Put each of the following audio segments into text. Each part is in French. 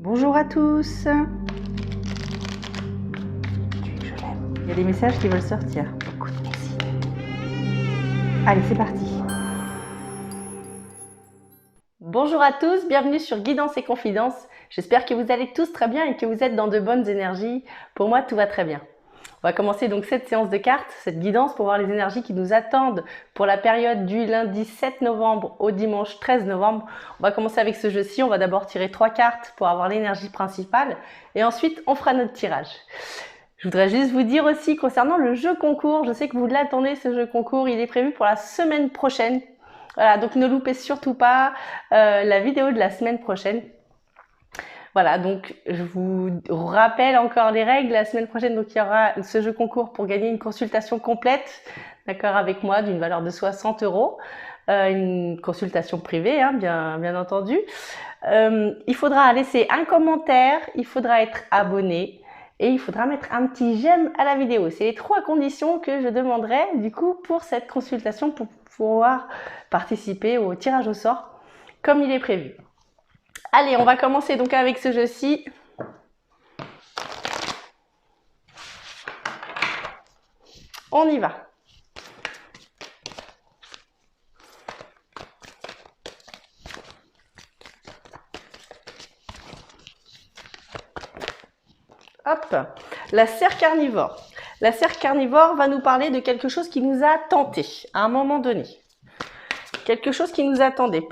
Bonjour à tous. Je l'aime. Il y a des messages qui veulent sortir. Écoute, merci. Allez, c'est parti. Bonjour à tous, bienvenue sur Guidance et Confidence. J'espère que vous allez tous très bien et que vous êtes dans de bonnes énergies. Pour moi, tout va très bien. On va commencer donc cette séance de cartes, cette guidance pour voir les énergies qui nous attendent pour la période du lundi 7 novembre au dimanche 13 novembre. On va commencer avec ce jeu-ci. On va d'abord tirer 3 cartes pour avoir l'énergie principale et ensuite on fera notre tirage. Je voudrais juste vous dire aussi concernant le jeu concours, je sais que vous l'attendez ce jeu concours, il est prévu pour la semaine prochaine. Voilà, donc ne loupez surtout pas la vidéo de la semaine prochaine. Voilà, donc je vous rappelle encore les règles. La semaine prochaine, donc il y aura ce jeu concours pour gagner une consultation complète, d'accord, avec moi, d'une valeur de 60 €. Une consultation privée, hein, bien entendu. Il faudra laisser un commentaire, il faudra être abonné et il faudra mettre un petit j'aime à la vidéo. C'est les 3 conditions que je demanderai du coup pour cette consultation pour pouvoir participer au tirage au sort comme il est prévu. Allez, on va commencer donc avec ce jeu-ci. On y va. Hop, la serre carnivore. La serre carnivore va nous parler de quelque chose qui nous a tenté à un moment donné. Quelque chose qui nous attendait.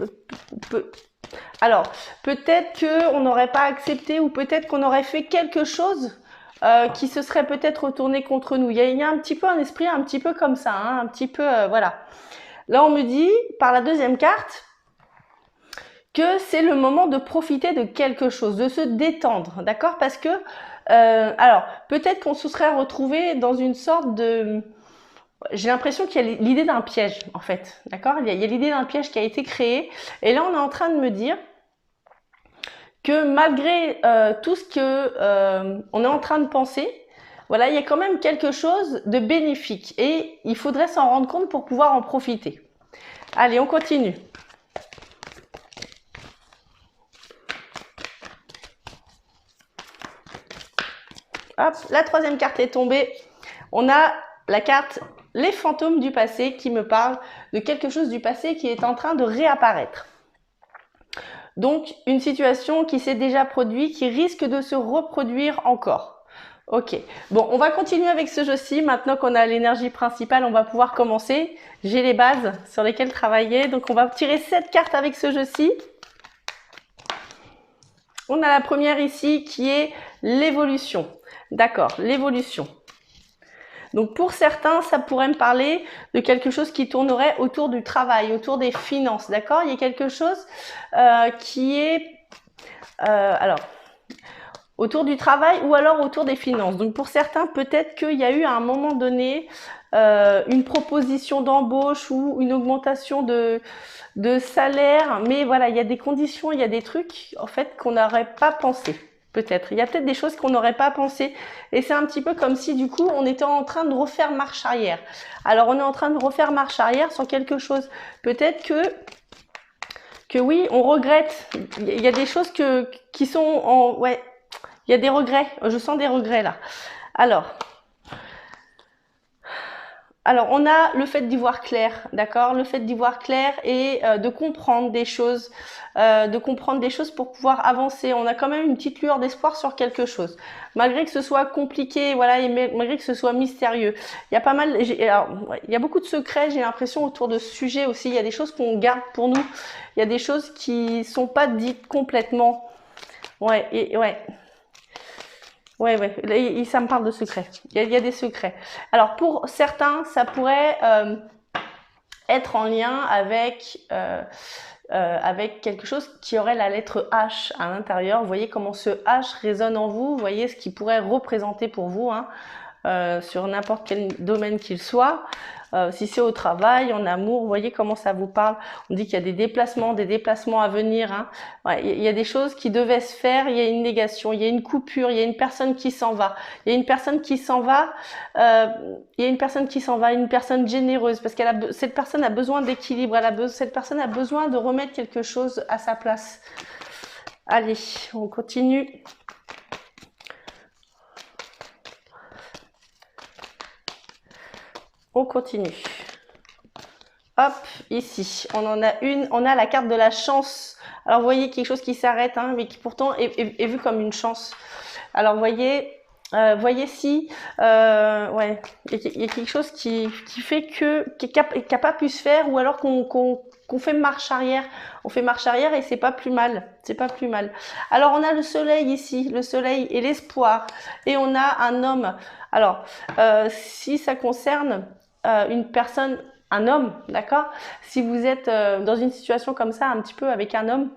Alors, peut-être qu'on n'aurait pas accepté ou peut-être qu'on aurait fait quelque chose qui se serait peut-être retourné contre nous. Il y a un petit peu un esprit un petit peu comme ça, hein, un petit peu, voilà. Là, on me dit, par la deuxième carte, que c'est le moment de profiter de quelque chose, de se détendre, d'accord? Parce que, alors, peut-être qu'on se serait retrouvé dans une sorte de... J'ai l'impression qu'il y a l'idée d'un piège, en fait, d'accord? Il y a l'idée d'un piège qui a été créé. Et là, on est en train de me dire que malgré tout ce que on est en train de penser, voilà, il y a quand même quelque chose de bénéfique. Et il faudrait s'en rendre compte pour pouvoir en profiter. Allez, on continue. Hop, la troisième carte est tombée. On a la carte les fantômes du passé qui me parle de quelque chose du passé qui est en train de réapparaître. Donc, une situation qui s'est déjà produite, qui risque de se reproduire encore. Ok, bon, on va continuer avec ce jeu-ci. Maintenant qu'on a l'énergie principale, on va pouvoir commencer. J'ai les bases sur lesquelles travailler. Donc, on va tirer 7 cartes avec ce jeu-ci. On a la première ici qui est l'évolution. D'accord, l'évolution. Donc pour certains, ça pourrait me parler de quelque chose qui tournerait autour du travail, autour des finances, d'accord? Il y a quelque chose qui est alors autour du travail ou alors autour des finances. Donc pour certains, peut-être qu'il y a eu à un moment donné une proposition d'embauche ou une augmentation de salaire, mais voilà, il y a des conditions, il y a des trucs en fait qu'on n'aurait pas pensé. Peut-être. Il y a peut-être des choses qu'on n'aurait pas pensé. Et c'est un petit peu comme si, du coup, on était en train de refaire marche arrière. Alors, on est en train de refaire marche arrière sur quelque chose. Peut-être que oui, on regrette. Il y a des choses qui sont en... Ouais, il y a des regrets. Je sens des regrets, là. Alors, on a le fait d'y voir clair, d'accord? Le fait d'y voir clair et de comprendre des choses, pour pouvoir avancer. On a quand même une petite lueur d'espoir sur quelque chose, malgré que ce soit compliqué, voilà, et malgré que ce soit mystérieux. Il y a pas mal, il y a beaucoup de secrets, j'ai l'impression, autour de ce sujet aussi. Il y a des choses qu'on garde pour nous. Il y a des choses qui sont pas dites complètement. Ouais, ouais. Ouais, ça me parle de secrets. Il y a des secrets. Alors, pour certains, ça pourrait être en lien avec quelque chose qui aurait la lettre H à l'intérieur. Vous voyez comment ce H résonne en vous. Vous voyez ce qu'il pourrait représenter pour vous, hein, sur n'importe quel domaine qu'il soit. Si c'est au travail, en amour, vous voyez comment ça vous parle. On dit qu'il y a des déplacements à venir. Hein. Ouais, il y a des choses qui devaient se faire, il y a une négation, il y a une coupure, il y a une personne qui s'en va. Il y a une personne qui s'en va, une personne généreuse, parce cette personne a besoin d'équilibre, cette personne a besoin de remettre quelque chose à sa place. Allez, on continue. On continue. Hop, ici, on en a une. On a la carte de la chance. Alors, vous voyez quelque chose qui s'arrête, hein, mais qui pourtant est vu comme une chance. Alors, voyez si, ouais, il y a quelque chose qui fait qui n'a pas pu se faire, ou alors qu'on fait marche arrière. On fait marche arrière et c'est pas plus mal. C'est pas plus mal. Alors, on a le soleil ici, le soleil et l'espoir. Et on a un homme. Alors, si ça concerne une personne, un homme, d'accord? Si vous êtes dans une situation comme ça, un petit peu avec un homme,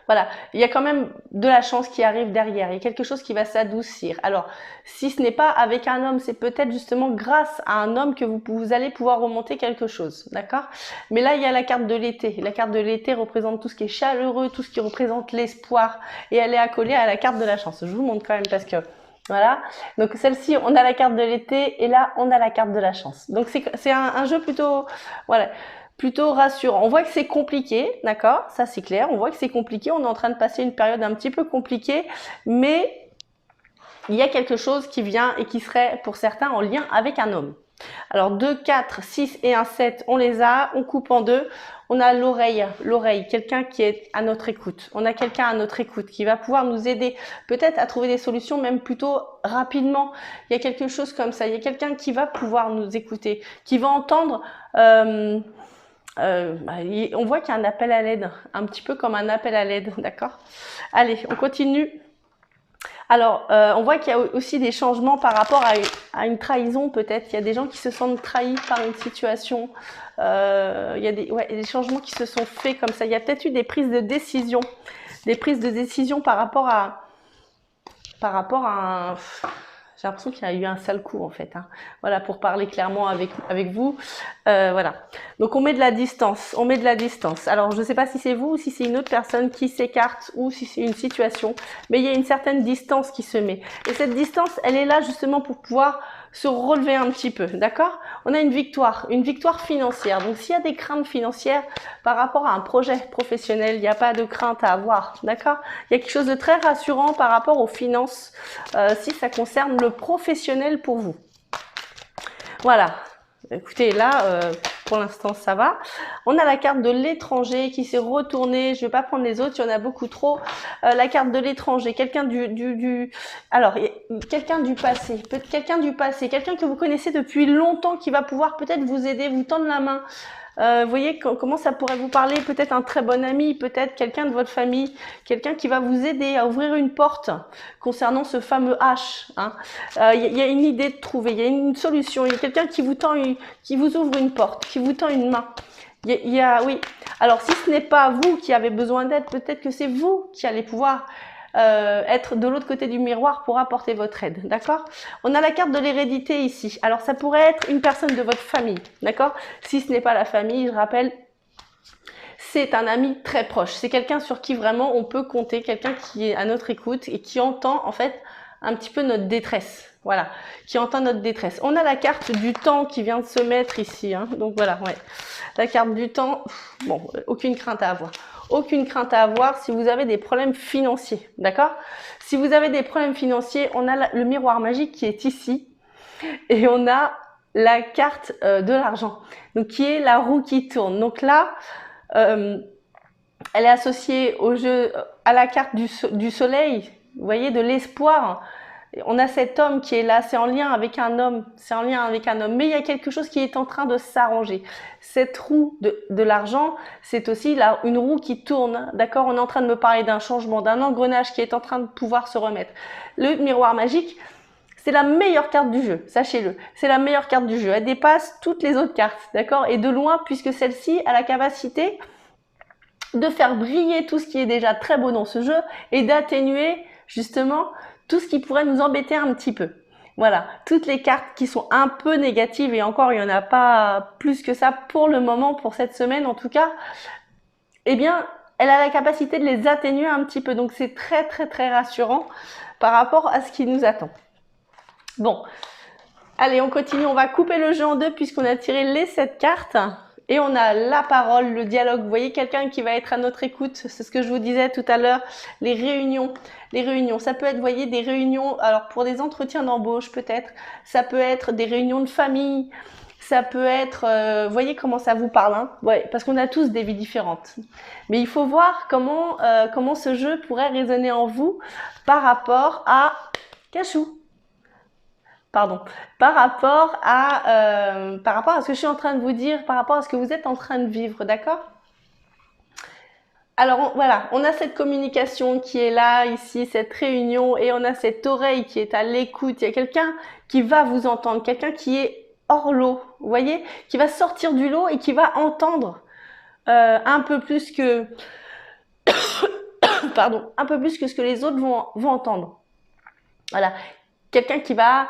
voilà, il y a quand même de la chance qui arrive derrière, il y a quelque chose qui va s'adoucir. Alors, si ce n'est pas avec un homme, c'est peut-être justement grâce à un homme que vous allez pouvoir remonter quelque chose, d'accord? Mais là, il y a la carte de l'été. La carte de l'été représente tout ce qui est chaleureux, tout ce qui représente l'espoir, et elle est accolée à la carte de la chance. Je vous montre quand même parce que voilà, donc celle-ci, on a la carte de l'été et là, on a la carte de la chance. Donc c'est un jeu plutôt, voilà, plutôt rassurant. On voit que c'est compliqué, d'accord? Ça c'est clair, on voit que c'est compliqué, on est en train de passer une période un petit peu compliquée, mais il y a quelque chose qui vient et qui serait pour certains en lien avec un homme. Alors 2, 4, 6 et un 7, on les a, on coupe en deux. On a l'oreille, quelqu'un qui est à notre écoute. On a quelqu'un à notre écoute qui va pouvoir nous aider peut-être à trouver des solutions même plutôt rapidement. Il y a quelque chose comme ça, il y a quelqu'un qui va pouvoir nous écouter, qui va entendre... on voit qu'il y a un appel à l'aide, un petit peu comme un appel à l'aide, d'accord? Allez, on continue. Alors, on voit qu'il y a aussi des changements par rapport à une trahison peut-être. Il y a des gens qui se sentent trahis par une situation. Il y a des changements qui se sont faits comme ça. Il y a peut-être eu des prises de décision. Des prises de décision par rapport à un... J'ai l'impression qu'il y a eu un sale coup en fait. Hein. Voilà, pour parler clairement avec vous. Voilà. Donc on met de la distance. On met de la distance. Alors je ne sais pas si c'est vous ou si c'est une autre personne qui s'écarte ou si c'est une situation. Mais il y a une certaine distance qui se met. Et cette distance, elle est là justement pour pouvoir se relever un petit peu. D'accord? On a une victoire financière. Donc s'il y a des craintes financières par rapport à un projet professionnel, il n'y a pas de crainte à avoir. D'accord? Il y a quelque chose de très rassurant par rapport aux finances si ça concerne le professionnel pour vous. Voilà. Écoutez, là, pour l'instant, ça va. On a la carte de l'étranger qui s'est retournée. Je ne vais pas prendre les autres, il y en a beaucoup trop. La carte de l'étranger, quelqu'un alors, quelqu'un du passé, quelqu'un que vous connaissez depuis longtemps qui va pouvoir peut-être vous aider, vous tendre la main. Vous voyez comment ça pourrait vous parler, peut-être un très bon ami, peut-être quelqu'un de votre famille, quelqu'un qui va vous aider à ouvrir une porte concernant ce fameux H. Hein. Y a une idée de trouver, il y a une solution, il y a quelqu'un qui vous ouvre une porte, qui vous tend une main. Oui. Alors si ce n'est pas vous qui avez besoin d'aide, peut-être que c'est vous qui allez pouvoir être de l'autre côté du miroir pour apporter votre aide, d'accord? On a la carte de l'hérédité ici. Alors, ça pourrait être une personne de votre famille, d'accord? Si ce n'est pas la famille, je rappelle, c'est un ami très proche. C'est quelqu'un sur qui vraiment on peut compter, quelqu'un qui est à notre écoute et qui entend en fait un petit peu notre détresse. Voilà, qui entend notre détresse. On a la carte du temps qui vient de se mettre ici. Hein. Donc voilà, ouais. La carte du temps, bon, aucune crainte à avoir. Aucune crainte à avoir si vous avez des problèmes financiers, d'accord? Si vous avez des problèmes financiers, on a le miroir magique qui est ici et on a la carte de l'argent, donc qui est la roue qui tourne. Donc là, elle est associée au jeu, à la carte du soleil, vous voyez, de l'espoir. On a cet homme qui est là, c'est en lien avec un homme, mais il y a quelque chose qui est en train de s'arranger. Cette roue de l'argent, c'est aussi une roue qui tourne, d'accord? On est en train de me parler d'un changement, d'un engrenage qui est en train de pouvoir se remettre. Le miroir magique, c'est la meilleure carte du jeu, sachez-le. C'est la meilleure carte du jeu, elle dépasse toutes les autres cartes, d'accord? Et de loin, puisque celle-ci a la capacité de faire briller tout ce qui est déjà très beau dans ce jeu et d'atténuer justement tout ce qui pourrait nous embêter un petit peu. Voilà, toutes les cartes qui sont un peu négatives, et encore il n'y en a pas plus que ça pour le moment, pour cette semaine en tout cas, eh bien, elle a la capacité de les atténuer un petit peu. Donc c'est très très très rassurant par rapport à ce qui nous attend. Bon, allez, on continue, on va couper le jeu en deux puisqu'on a tiré les 7 cartes. Et on a la parole, le dialogue. Vous voyez quelqu'un qui va être à notre écoute. C'est ce que je vous disais tout à l'heure. Les réunions. Les réunions. Ça peut être, vous voyez, des réunions. Alors, pour des entretiens d'embauche, peut-être. Ça peut être des réunions de famille. Ça peut être, vous voyez comment ça vous parle, hein? Ouais, parce qu'on a tous des vies différentes. Mais il faut voir comment ce jeu pourrait résonner en vous par rapport à Cachou. Pardon. Par rapport à ce que je suis en train de vous dire, par rapport à ce que vous êtes en train de vivre, d'accord? Alors voilà, on a cette communication qui est là, ici, cette réunion, et on a cette oreille qui est à l'écoute. Il y a quelqu'un qui va vous entendre, quelqu'un qui est hors lot, vous voyez, qui va sortir du lot et qui va entendre un peu plus que, pardon, un peu plus que ce que les autres vont entendre. Voilà, quelqu'un qui va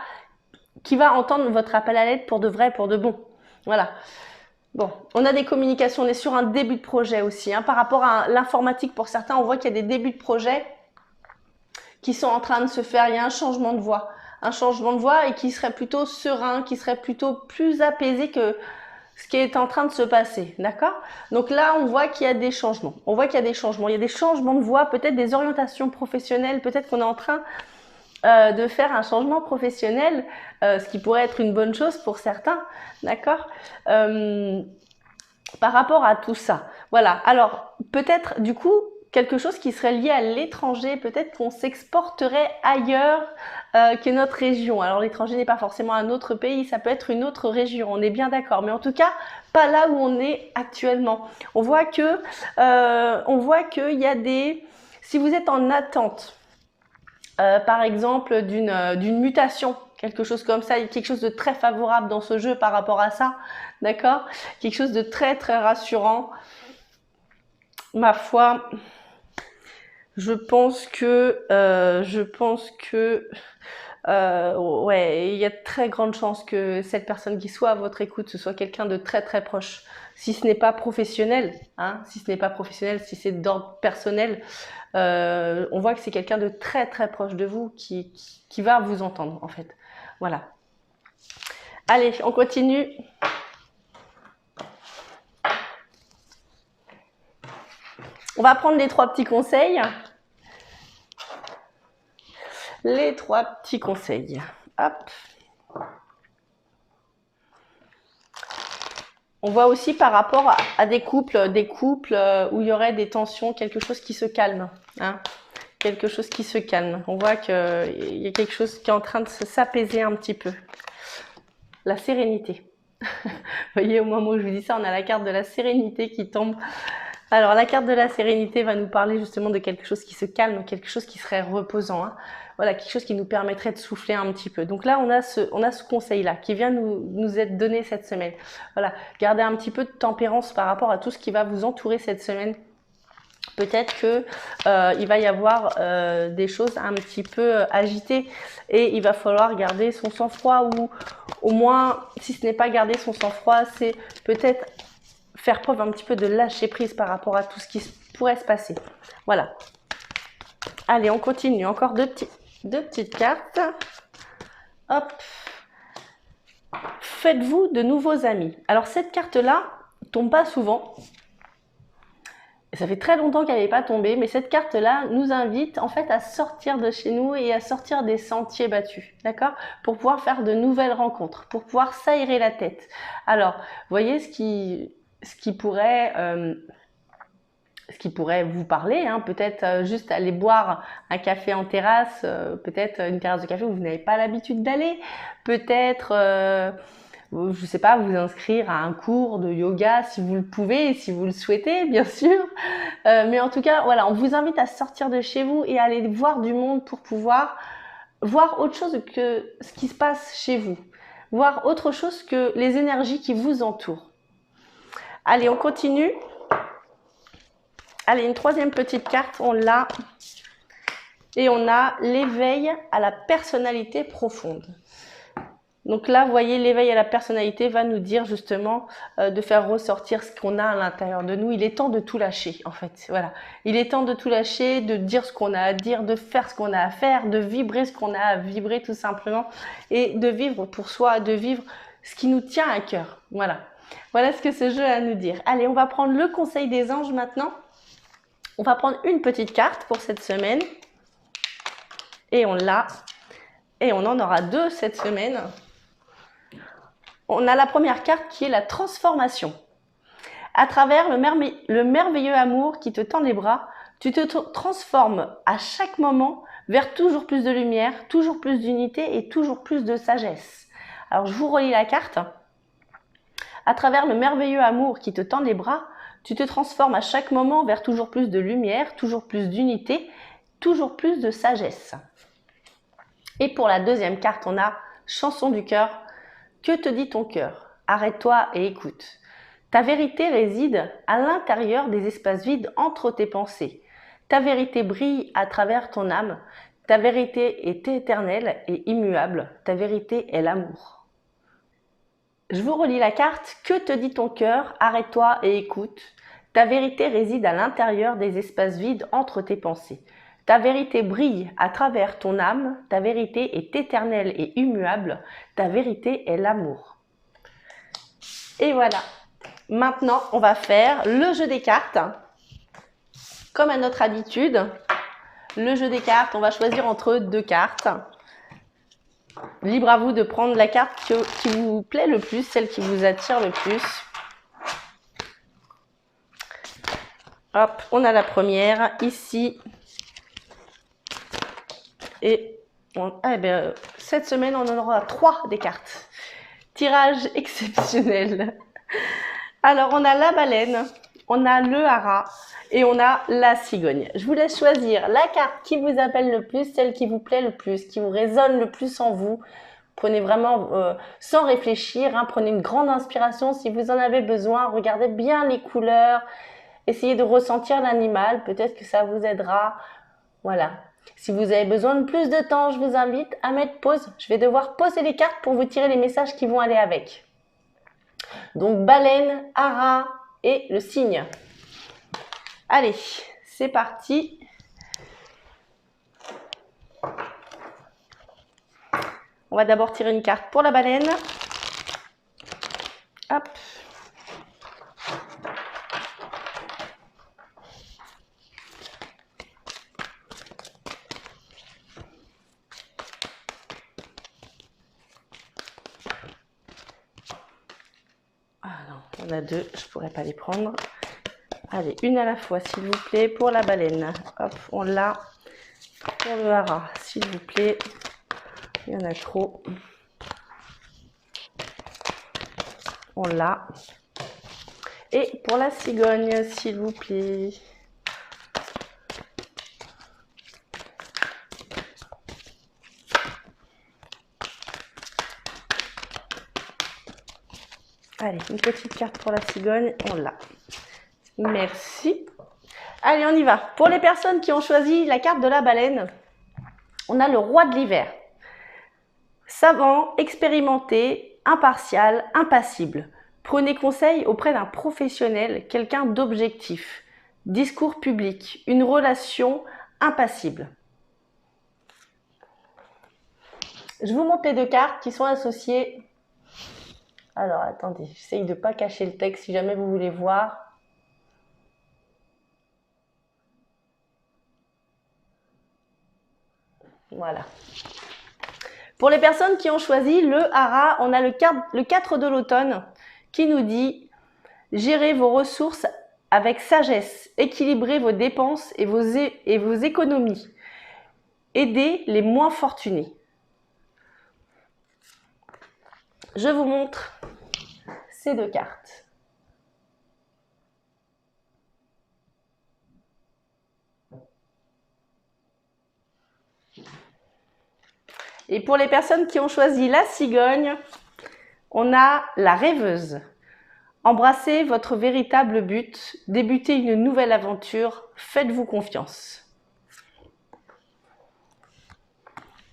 entendre votre appel à l'aide pour de vrai, pour de bon. Voilà. Bon, on a des communications, on est sur un début de projet aussi. Hein. Par rapport à l'informatique, pour certains, on voit qu'il y a des débuts de projet qui sont en train de se faire. Il y a un changement de voix. Un changement de voix et qui serait plutôt serein, qui serait plutôt plus apaisé que ce qui est en train de se passer. D'accord? Donc là, on voit qu'il y a des changements. On voit qu'il y a des changements. Il y a des changements de voix, peut-être des orientations professionnelles, peut-être qu'on est en train de faire un changement professionnel, ce qui pourrait être une bonne chose pour certains, d'accord, par rapport à tout ça. Voilà, alors peut-être du coup quelque chose qui serait lié à l'étranger, peut-être qu'on s'exporterait ailleurs que notre région. Alors l'étranger n'est pas forcément un autre pays, ça peut être une autre région, on est bien d'accord, mais en tout cas pas là où on est actuellement. On voit qu'il y a des... Si vous êtes en attente, par exemple d'une mutation, quelque chose comme ça, il y a quelque chose de très favorable dans ce jeu par rapport à ça, d'accord? Quelque chose de très très rassurant. Ma foi, je pense que ouais, il y a de très grandes chances que cette personne qui soit à votre écoute, ce soit quelqu'un de très très proche. Si ce n'est pas professionnel, hein, si ce n'est pas professionnel, si c'est d'ordre personnel, on voit que c'est quelqu'un de très très proche de vous qui va vous entendre en fait. Voilà. Allez, on continue. On va prendre les 3 petits conseils. Les 3 petits conseils. Hop. On voit aussi par rapport à des couples où il y aurait des tensions, quelque chose qui se calme. Hein, quelque chose qui se calme. On voit qu'il y a quelque chose qui est en train de s'apaiser un petit peu. La sérénité. Vous voyez, au moment où je vous dis ça, on a la carte de la sérénité qui tombe. Alors, la carte de la sérénité va nous parler justement de quelque chose qui se calme, quelque chose qui serait reposant. Hein. Voilà, quelque chose qui nous permettrait de souffler un petit peu. Donc là, on a ce conseil-là qui vient nous être donné cette semaine. Voilà, gardez un petit peu de tempérance par rapport à tout ce qui va vous entourer cette semaine. Peut-être que il va y avoir des choses un petit peu agitées et il va falloir garder son sang-froid, ou au moins, si ce n'est pas garder son sang-froid, c'est peut-être faire preuve un petit peu de lâcher prise par rapport à tout ce qui pourrait se passer. Voilà. Allez, on continue. Encore deux petites cartes. Hop. Faites-vous de nouveaux amis. Alors cette carte-là tombe pas souvent. Ça fait très longtemps qu'elle n'est pas tombée, mais cette carte-là nous invite en fait à sortir de chez nous et à sortir des sentiers battus, d'accord? Pour pouvoir faire de nouvelles rencontres, pour pouvoir s'aérer la tête. Alors, vous voyez ce qui pourrait vous parler, hein, peut-être juste aller boire un café en terrasse, peut-être une terrasse de café où vous n'avez pas l'habitude d'aller, peut-être, je sais pas, vous inscrire à un cours de yoga si vous le pouvez, si vous le souhaitez, bien sûr. Mais en tout cas, voilà, on vous invite à sortir de chez vous et à aller voir du monde pour pouvoir voir autre chose que ce qui se passe chez vous, voir autre chose que les énergies qui vous entourent. Allez, on continue. Allez, une troisième petite carte, on l'a. Et on a l'éveil à la personnalité profonde. Donc là, vous voyez, l'éveil à la personnalité va nous dire justement de faire ressortir ce qu'on a à l'intérieur de nous. Il est temps de tout lâcher, en fait. Voilà. Il est temps de tout lâcher, de dire ce qu'on a à dire, de faire ce qu'on a à faire, de vibrer ce qu'on a à vibrer tout simplement. Et de vivre pour soi, de vivre ce qui nous tient à cœur. Voilà. Voilà ce que ce jeu a à nous dire. Allez, on va prendre le conseil des anges maintenant. On va prendre une petite carte pour cette semaine. Et on l'a. Et on en aura deux cette semaine. On a la première carte qui est la transformation. À travers le merveilleux amour qui te tend les bras, tu te transformes à chaque moment vers toujours plus de lumière, toujours plus d'unité et toujours plus de sagesse. Alors je vous relis la carte. À travers le merveilleux amour qui te tend les bras, tu te transformes à chaque moment vers toujours plus de lumière, toujours plus d'unité, toujours plus de sagesse. Et pour la deuxième carte, on a chanson du cœur. Que te dit ton cœur? Arrête-toi et écoute. Ta vérité réside à l'intérieur des espaces vides entre tes pensées. Ta vérité brille à travers ton âme. Ta vérité est éternelle et immuable. Ta vérité est l'amour. Je vous relis la carte. Que te dit ton cœur? Arrête-toi et écoute. Ta vérité réside à l'intérieur des espaces vides entre tes pensées. Ta vérité brille à travers ton âme. Ta vérité est éternelle et immuable. Ta vérité est l'amour. Et voilà. Maintenant, on va faire le jeu des cartes. Comme à notre habitude, le jeu des cartes, on va choisir entre deux cartes. Libre à vous de prendre la carte qui vous plaît le plus, celle qui vous attire le plus. Hop, on a la première ici. Et cette semaine, on en aura 3 des cartes. Tirage exceptionnel. Alors, on a la baleine, on a le hara et on a la cigogne. Je vous laisse choisir la carte qui vous appelle le plus, celle qui vous plaît le plus, qui vous résonne le plus en vous. Prenez vraiment, sans réfléchir, hein, prenez une grande inspiration si vous en avez besoin. Regardez bien les couleurs, essayez de ressentir l'animal, peut-être que ça vous aidera. Voilà. Si vous avez besoin de plus de temps, je vous invite à mettre pause. Je vais devoir poser les cartes pour vous tirer les messages qui vont aller avec. Donc, baleine, hara et le cygne. Allez, c'est parti. On va d'abord tirer une carte pour la baleine. Hop. Ah non, on a deux, je ne pourrais pas les prendre. Allez, une à la fois, s'il vous plaît, pour la baleine. Hop, on l'a. Pour le hara, s'il vous plaît. Il y en a trop. On l'a. Et pour la cigogne, s'il vous plaît. Allez, une petite carte pour la cigogne, on l'a. Merci. Allez, on y va. Pour les personnes qui ont choisi la carte de la baleine, on a le roi de l'hiver. Savant, expérimenté, impartial, impassible. Prenez conseil auprès d'un professionnel, quelqu'un d'objectif. Discours public, une relation impassible. Je vous montre les deux cartes qui sont associées. Alors, attendez, j'essaye de ne pas cacher le texte si jamais vous voulez voir. Voilà. Pour les personnes qui ont choisi le hara, on a le 4 de l'automne qui nous dit « Gérez vos ressources avec sagesse, équilibrez vos dépenses et vos économies. Aidez les moins fortunés. » Je vous montre ces deux cartes. Et pour les personnes qui ont choisi la cigogne, on a la rêveuse. Embrassez votre véritable but, débutez une nouvelle aventure, faites-vous confiance.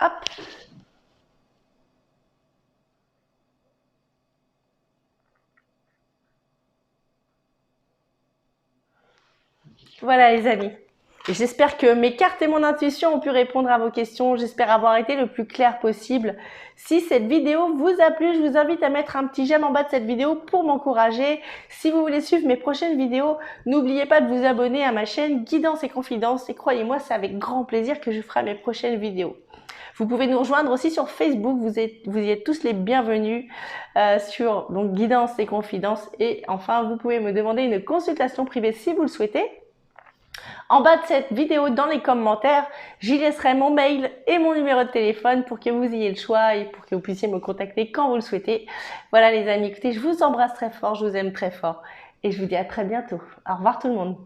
Hop. Voilà les amis. J'espère que mes cartes et mon intuition ont pu répondre à vos questions. J'espère avoir été le plus clair possible. Si cette vidéo vous a plu, je vous invite à mettre un petit j'aime en bas de cette vidéo pour m'encourager. Si vous voulez suivre mes prochaines vidéos, n'oubliez pas de vous abonner à ma chaîne Guidance et Confidences. Et croyez-moi, c'est avec grand plaisir que je ferai mes prochaines vidéos. Vous pouvez nous rejoindre aussi sur Facebook, vous y êtes tous les bienvenus sur donc Guidance et Confidences. Et enfin, vous pouvez me demander une consultation privée si vous le souhaitez. En bas de cette vidéo, dans les commentaires, j'y laisserai mon mail et mon numéro de téléphone pour que vous ayez le choix et pour que vous puissiez me contacter quand vous le souhaitez. Voilà les amis, écoutez, je vous embrasse très fort, je vous aime très fort et je vous dis à très bientôt. Au revoir tout le monde.